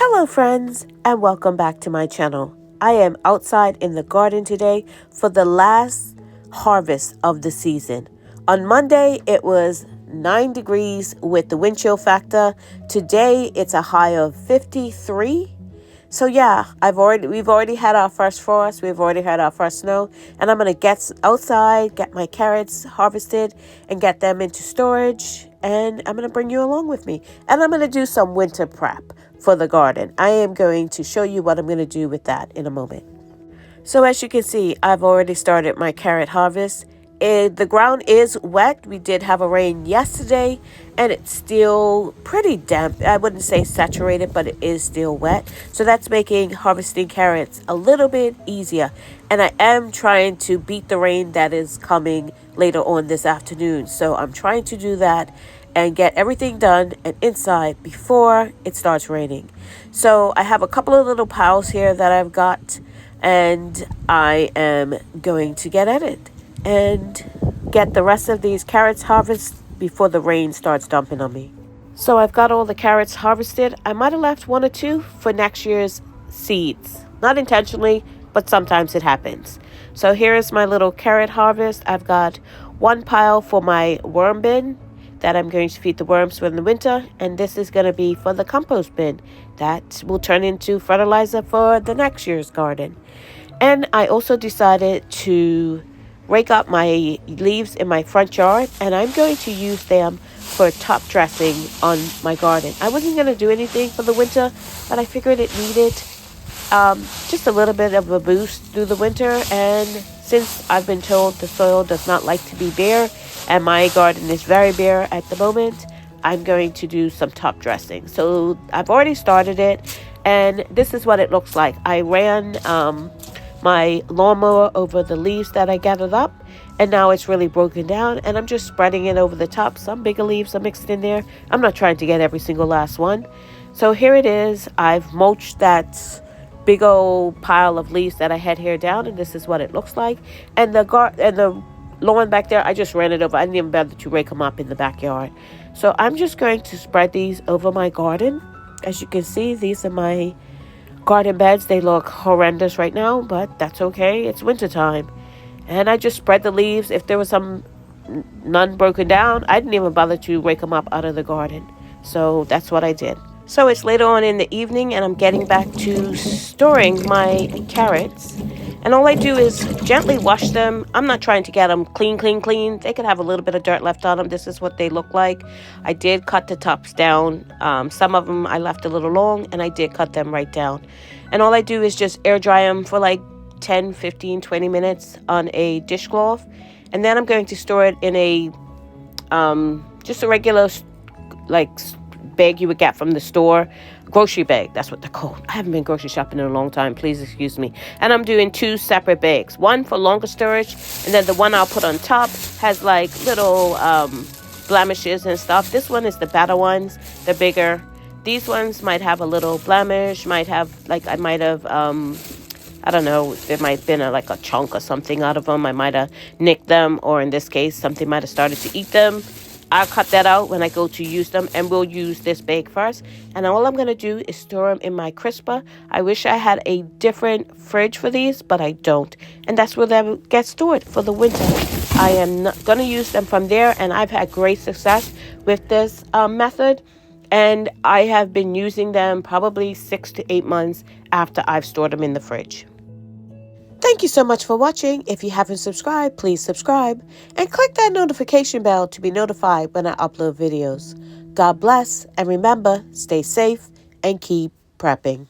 Hello friends and welcome back to my channel. I am outside in the garden today for the last harvest of the season. On Monday it was 9 degrees with the wind chill factor. Today it's a high of 53. So yeah, we've already had our first frost, we've already had our first snow, and I'm going to get outside, get my carrots harvested and get them into storage, and I'm going to bring you along with me. And I'm going to do some winter prep for the garden. I am going to show you what I'm going to do with that in a moment. So as you can see, I've already started my carrot harvest. The ground is wet. We did have a rain yesterday and it's still pretty damp. I wouldn't say saturated, but it is still wet. So that's making harvesting carrots a little bit easier. And I am trying to beat the rain that is coming later on this afternoon. So I'm trying to do that and get everything done and inside before it starts raining. So I have a couple of little piles here that I've got, and I am going to get at it and get the rest of these carrots harvested before the rain starts dumping on me. So I've got all the carrots harvested. I might have left one or two for next year's seeds. Not intentionally, but sometimes it happens. So here is my little carrot harvest. I've got one pile for my worm bin that I'm going to feed the worms for the winter, and this is going to be for the compost bin that will turn into fertilizer for the next year's garden. And I also decided to rake up my leaves in my front yard, and I'm going to use them for top dressing on my garden. I wasn't going to do anything for the winter, but I figured it needed just a little bit of a boost through the winter. And since I've been told the soil does not like to be bare, and my garden is very bare at the moment, I'm going to do some top dressing. So I've already started it, and this is what it looks like. I ran my lawnmower over the leaves that I gathered up, and now it's really broken down, and I'm just spreading it over the top. Some bigger leaves are mixed in there. I'm not trying to get every single last one. So here it is. I've mulched that big old pile of leaves that I had here down, and this is what it looks like. And the lawn back there, I just ran it over. I didn't even bother to rake them up in the backyard. So I'm just going to spread these over my garden. As you can see, these are my garden beds. They look horrendous right now, but that's okay. It's winter time. And I just spread the leaves. If there was none broken down, I didn't even bother to rake them up out of the garden. So that's what I did. So it's later on in the evening, and I'm getting back to storing my carrots. And all I do is gently wash them. I'm not trying to get them clean. They could have a little bit of dirt left on them. This is what they look like. I did cut the tops down. Some of them I left a little long, and I did cut them right down. And all I do is just air dry them for like 10, 15, 20 minutes on a dishcloth. And then I'm going to store it in a just a regular bag you would get from the store. Grocery bag, that's what they're called. I haven't been grocery shopping in a long time, please excuse me. And I'm doing two separate bags, one for longer storage, and then the one I'll put on top has like little blemishes and stuff. This one is the better ones, the bigger. These ones might have a little blemish, I don't know, there might have been a chunk or something out of them. I might have nicked them, or in this case, something might have started to eat them. I'll cut that out when I go to use them, and we'll use this bag first. And all I'm going to do is store them in my crisper. I wish I had a different fridge for these, but I don't. And that's where they get stored for the winter. I am not going to use them from there, and I've had great success with this method. And I have been using them probably 6 to 8 months after I've stored them in the fridge. Thank you so much for watching. If you haven't subscribed, please subscribe and click that notification bell to be notified when I upload videos. God bless, and remember, stay safe and keep prepping.